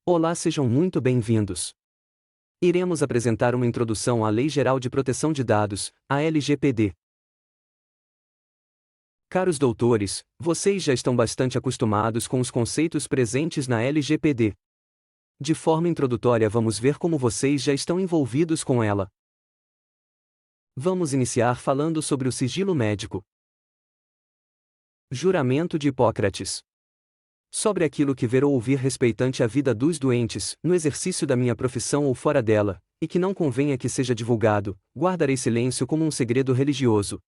Olá, sejam muito bem-vindos. Iremos apresentar uma introdução à Lei Geral de Proteção de Dados, a LGPD. Caros doutores, vocês já estão bastante acostumados com os conceitos presentes na LGPD. De forma introdutória, vamos ver como vocês já estão envolvidos com ela. Vamos iniciar falando sobre o sigilo médico. Juramento de Hipócrates. Sobre aquilo que ver ou ouvir respeitante à vida dos doentes, no exercício da minha profissão ou fora dela, e que não convenha que seja divulgado, guardarei silêncio como um segredo religioso.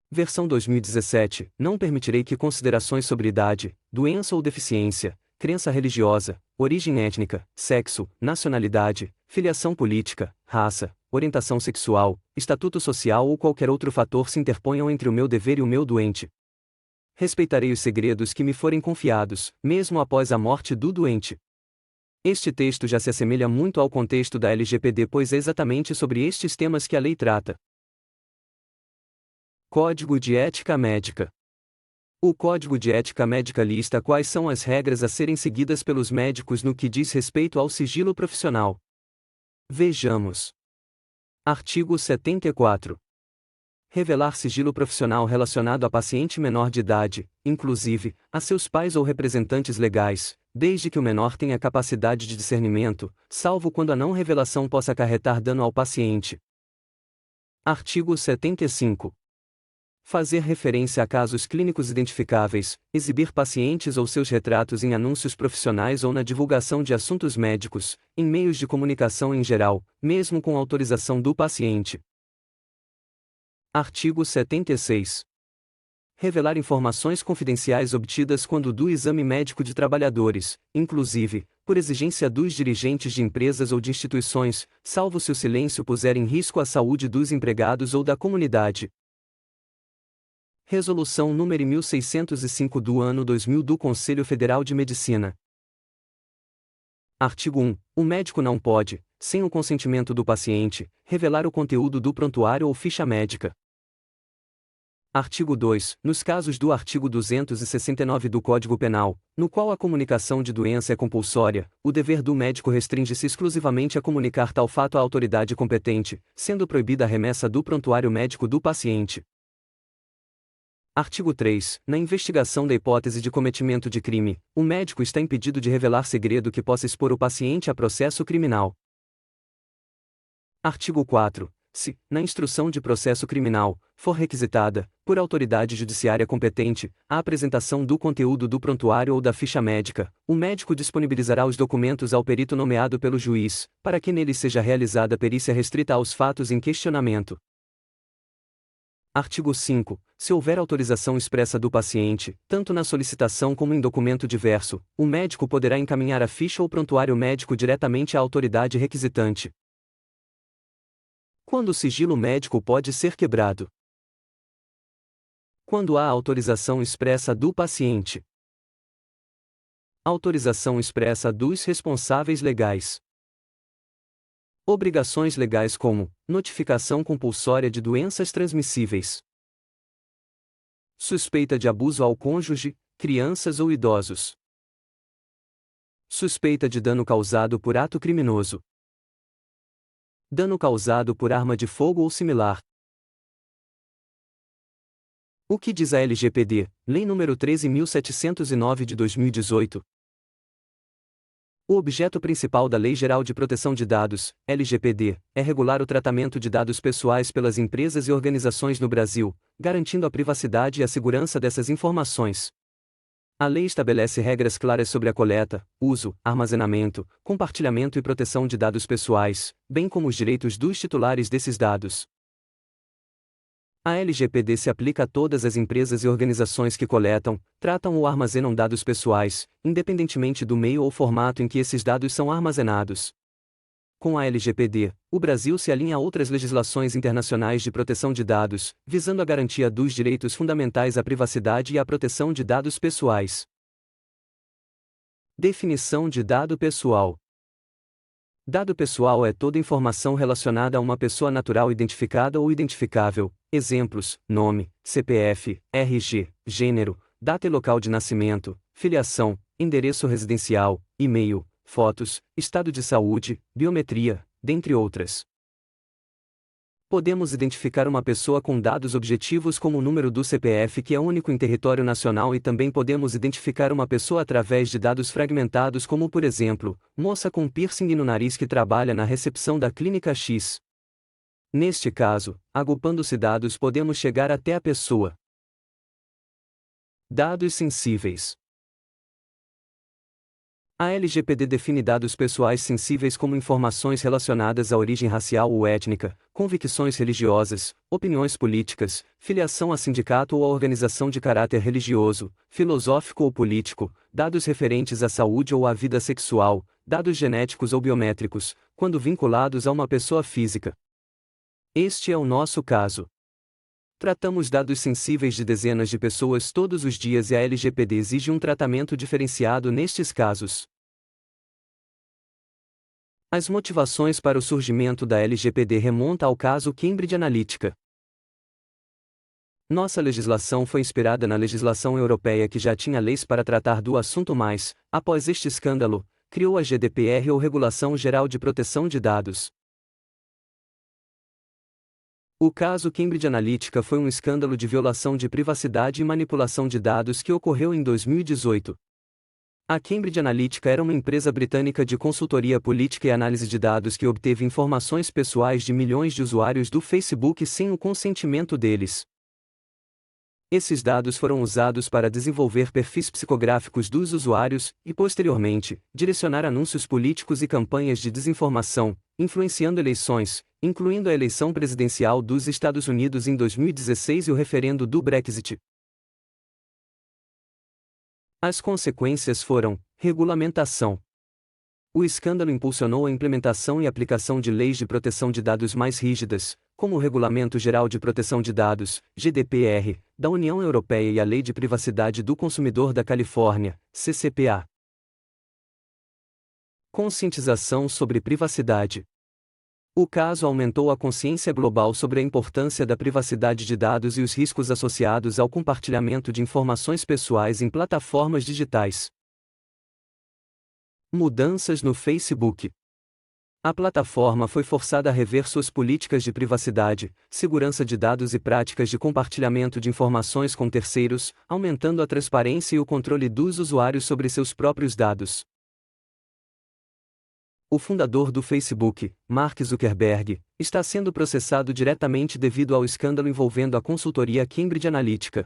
Versão 2017. Não permitirei que considerações sobre idade, doença ou deficiência, crença religiosa, origem étnica, sexo, nacionalidade, filiação política, raça, orientação sexual, estatuto social ou qualquer outro fator se interponham entre o meu dever e o meu doente. Respeitarei os segredos que me forem confiados, mesmo após a morte do doente. Este texto já se assemelha muito ao contexto da LGPD, pois é exatamente sobre estes temas que a lei trata. Código de Ética Médica. O Código de Ética Médica lista quais são as regras a serem seguidas pelos médicos no que diz respeito ao sigilo profissional. Vejamos. Artigo 74. Revelar sigilo profissional relacionado a paciente menor de idade, inclusive, a seus pais ou representantes legais, desde que o menor tenha capacidade de discernimento, salvo quando a não revelação possa acarretar dano ao paciente. Artigo 75. Fazer referência a casos clínicos identificáveis, exibir pacientes ou seus retratos em anúncios profissionais ou na divulgação de assuntos médicos, em meios de comunicação em geral, mesmo com autorização do paciente. Artigo 76. Revelar informações confidenciais obtidas quando do exame médico de trabalhadores, inclusive, por exigência dos dirigentes de empresas ou de instituições, salvo se o silêncio puser em risco a saúde dos empregados ou da comunidade. Resolução nº 1605 do ano 2000 do Conselho Federal de Medicina. Artigo 1. O médico não pode, sem o consentimento do paciente, revelar o conteúdo do prontuário ou ficha médica. Artigo 2. Nos casos do artigo 269 do Código Penal, no qual a comunicação de doença é compulsória, o dever do médico restringe-se exclusivamente a comunicar tal fato à autoridade competente, sendo proibida a remessa do prontuário médico do paciente. Artigo 3. Na investigação da hipótese de cometimento de crime, o médico está impedido de revelar segredo que possa expor o paciente a processo criminal. Artigo 4. Se, na instrução de processo criminal, for requisitada, por autoridade judiciária competente, a apresentação do conteúdo do prontuário ou da ficha médica, o médico disponibilizará os documentos ao perito nomeado pelo juiz, para que neles seja realizada perícia restrita aos fatos em questionamento. Artigo 5. Se houver autorização expressa do paciente, tanto na solicitação como em documento diverso, o médico poderá encaminhar a ficha ou prontuário médico diretamente à autoridade requisitante. Quando o sigilo médico pode ser quebrado? Quando há autorização expressa do paciente. Autorização expressa dos responsáveis legais. Obrigações legais como notificação compulsória de doenças transmissíveis. Suspeita de abuso ao cônjuge, crianças ou idosos. Suspeita de dano causado por ato criminoso. Dano causado por arma de fogo ou similar. O que diz a LGPD, Lei nº 13.709 de 2018? O objeto principal da Lei Geral de Proteção de Dados, LGPD, é regular o tratamento de dados pessoais pelas empresas e organizações no Brasil, garantindo a privacidade e a segurança dessas informações. A lei estabelece regras claras sobre a coleta, uso, armazenamento, compartilhamento e proteção de dados pessoais, bem como os direitos dos titulares desses dados. A LGPD se aplica a todas as empresas e organizações que coletam, tratam ou armazenam dados pessoais, independentemente do meio ou formato em que esses dados são armazenados. Com a LGPD, o Brasil se alinha a outras legislações internacionais de proteção de dados, visando a garantia dos direitos fundamentais à privacidade e à proteção de dados pessoais. Definição de dado pessoal. Dado pessoal é toda informação relacionada a uma pessoa natural identificada ou identificável, exemplos, nome, CPF, RG, gênero, data e local de nascimento, filiação, endereço residencial, e-mail, fotos, estado de saúde, biometria, dentre outras. Podemos identificar uma pessoa com dados objetivos como o número do CPF, que é único em território nacional, e também podemos identificar uma pessoa através de dados fragmentados, como por exemplo, moça com piercing no nariz que trabalha na recepção da clínica X. Neste caso, agrupando-se dados, podemos chegar até a pessoa. Dados sensíveis. A LGPD define dados pessoais sensíveis como informações relacionadas à origem racial ou étnica, convicções religiosas, opiniões políticas, filiação a sindicato ou a organização de caráter religioso, filosófico ou político, dados referentes à saúde ou à vida sexual, dados genéticos ou biométricos, quando vinculados a uma pessoa física. Este é o nosso caso. Tratamos dados sensíveis de dezenas de pessoas todos os dias e a LGPD exige um tratamento diferenciado nestes casos. As motivações para o surgimento da LGPD remontam ao caso Cambridge Analytica. Nossa legislação foi inspirada na legislação europeia, que já tinha leis para tratar do assunto, mas, após este escândalo, criou a GDPR, ou Regulação Geral de Proteção de Dados. O caso Cambridge Analytica foi um escândalo de violação de privacidade e manipulação de dados que ocorreu em 2018. A Cambridge Analytica era uma empresa britânica de consultoria política e análise de dados que obteve informações pessoais de milhões de usuários do Facebook sem o consentimento deles. Esses dados foram usados para desenvolver perfis psicográficos dos usuários e, posteriormente, direcionar anúncios políticos e campanhas de desinformação, influenciando eleições, incluindo a eleição presidencial dos Estados Unidos em 2016 e o referendo do Brexit. As consequências foram: regulamentação. O escândalo impulsionou a implementação e aplicação de leis de proteção de dados mais rígidas, como o Regulamento Geral de Proteção de Dados, GDPR, da União Europeia e a Lei de Privacidade do Consumidor da Califórnia, CCPA. Conscientização sobre privacidade. O caso aumentou a consciência global sobre a importância da privacidade de dados e os riscos associados ao compartilhamento de informações pessoais em plataformas digitais. Mudanças no Facebook. A plataforma foi forçada a rever suas políticas de privacidade, segurança de dados e práticas de compartilhamento de informações com terceiros, aumentando a transparência e o controle dos usuários sobre seus próprios dados. O fundador do Facebook, Mark Zuckerberg, está sendo processado diretamente devido ao escândalo envolvendo a consultoria Cambridge Analytica.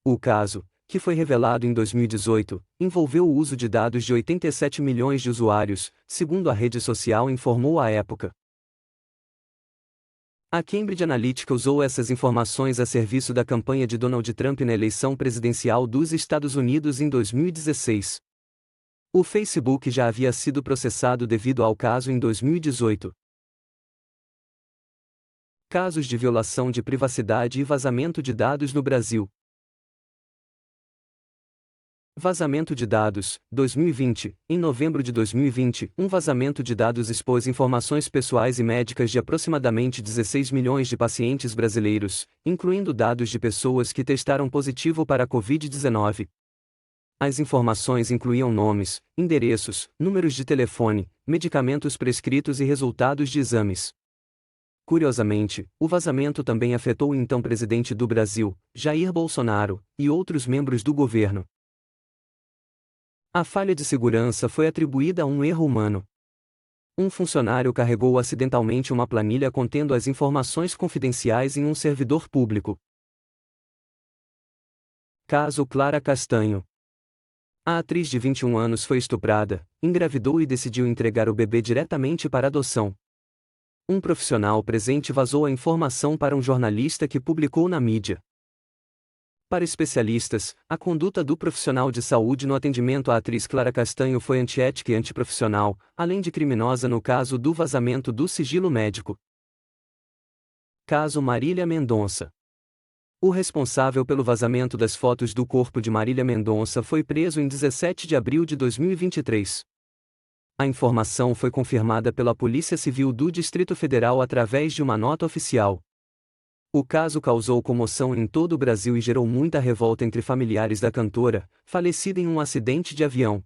O caso, que foi revelado em 2018, envolveu o uso de dados de 87 milhões de usuários, segundo a rede social informou à época. A Cambridge Analytica usou essas informações a serviço da campanha de Donald Trump na eleição presidencial dos Estados Unidos em 2016. O Facebook já havia sido processado devido ao caso em 2018. Casos de violação de privacidade e vazamento de dados no Brasil. Vazamento de dados, 2020. Em novembro de 2020, um vazamento de dados expôs informações pessoais e médicas de aproximadamente 16 milhões de pacientes brasileiros, incluindo dados de pessoas que testaram positivo para a Covid-19. As informações incluíam nomes, endereços, números de telefone, medicamentos prescritos e resultados de exames. Curiosamente, o vazamento também afetou o então presidente do Brasil, Jair Bolsonaro, e outros membros do governo. A falha de segurança foi atribuída a um erro humano. Um funcionário carregou acidentalmente uma planilha contendo as informações confidenciais em um servidor público. Caso Clara Castanho. A atriz de 21 anos foi estuprada, engravidou e decidiu entregar o bebê diretamente para adoção. Um profissional presente vazou a informação para um jornalista que publicou na mídia. Para especialistas, a conduta do profissional de saúde no atendimento à atriz Clara Castanho foi antiética e antiprofissional, além de criminosa no caso do vazamento do sigilo médico. Caso Marília Mendonça. O responsável pelo vazamento das fotos do corpo de Marília Mendonça foi preso em 17 de abril de 2023. A informação foi confirmada pela Polícia Civil do Distrito Federal através de uma nota oficial. O caso causou comoção em todo o Brasil e gerou muita revolta entre familiares da cantora, falecida em um acidente de avião.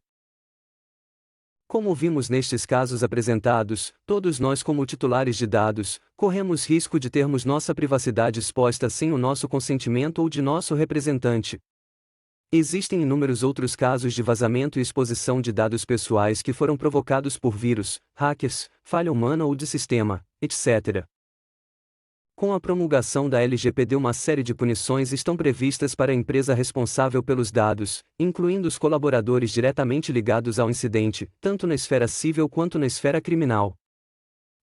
Como vimos nestes casos apresentados, todos nós, como titulares de dados, corremos risco de termos nossa privacidade exposta sem o nosso consentimento ou de nosso representante. Existem inúmeros outros casos de vazamento e exposição de dados pessoais que foram provocados por vírus, hackers, falha humana ou de sistema, etc. Com a promulgação da LGPD, uma série de punições estão previstas para a empresa responsável pelos dados, incluindo os colaboradores diretamente ligados ao incidente, tanto na esfera civil quanto na esfera criminal.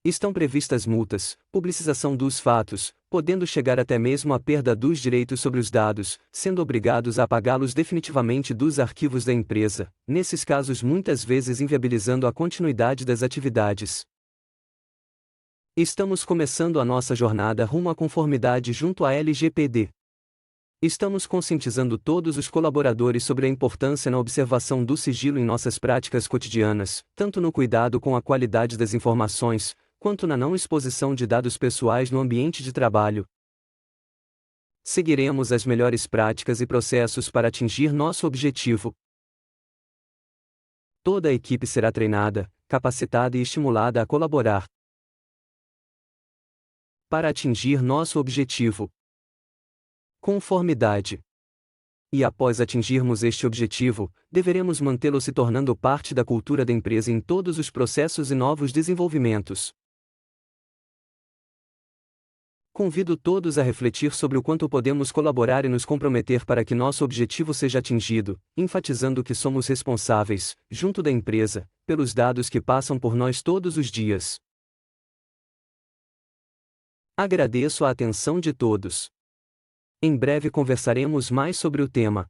Estão previstas multas, publicização dos fatos, podendo chegar até mesmo à perda dos direitos sobre os dados, sendo obrigados a apagá-los definitivamente dos arquivos da empresa, nesses casos muitas vezes inviabilizando a continuidade das atividades. Estamos começando a nossa jornada rumo à conformidade junto à LGPD. Estamos conscientizando todos os colaboradores sobre a importância na observação do sigilo em nossas práticas cotidianas, tanto no cuidado com a qualidade das informações, quanto na não exposição de dados pessoais no ambiente de trabalho. Seguiremos as melhores práticas e processos para atingir nosso objetivo. Toda a equipe será treinada, capacitada e estimulada a colaborar para atingir nosso objetivo. Conformidade. E após atingirmos este objetivo, deveremos mantê-lo se tornando parte da cultura da empresa em todos os processos e novos desenvolvimentos. Convido todos a refletir sobre o quanto podemos colaborar e nos comprometer para que nosso objetivo seja atingido, enfatizando que somos responsáveis, junto da empresa, pelos dados que passam por nós todos os dias. Agradeço a atenção de todos. Em breve conversaremos mais sobre o tema.